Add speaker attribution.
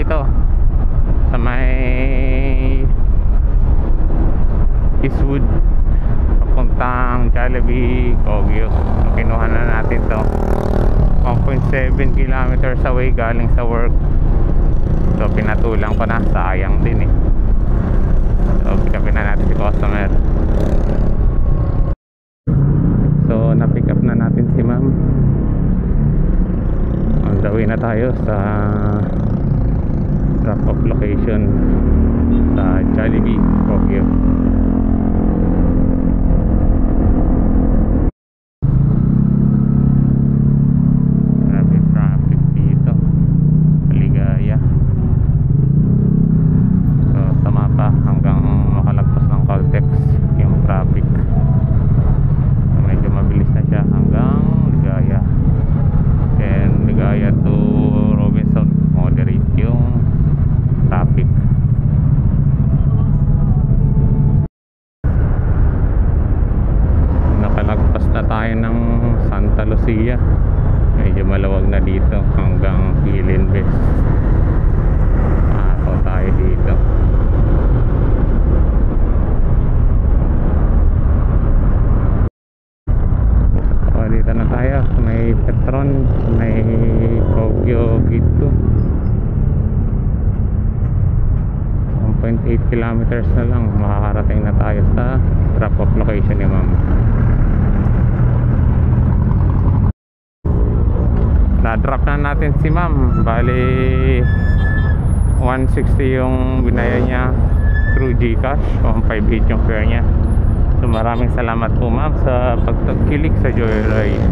Speaker 1: dito sa may Eastwood papuntang Jollibee, Kogyo. So, kinuha na natin to. 1.7 kilometers away galing sa work. So pinatulang ko na, sayang din eh. So pick-upin na natin si customer. So na-pick up na natin si ma'am. On the way na tayo sa drop off location sa Jollibee, Kogyo. Medyo malawag na dito hanggang Philinvest. Ako tayo dito. So, dito na tayo. May Petron, may Kogyo Gate 2. 1.8 kilometers na lang, makakarating na tayo sa drop-off location ni ma'am. Na-drop na natin si ma'am. Bali 160 yung binaya niya through GCash. 158 yung fare niya. So maraming salamat po ma'am sa pagtangkilik sa Joyride.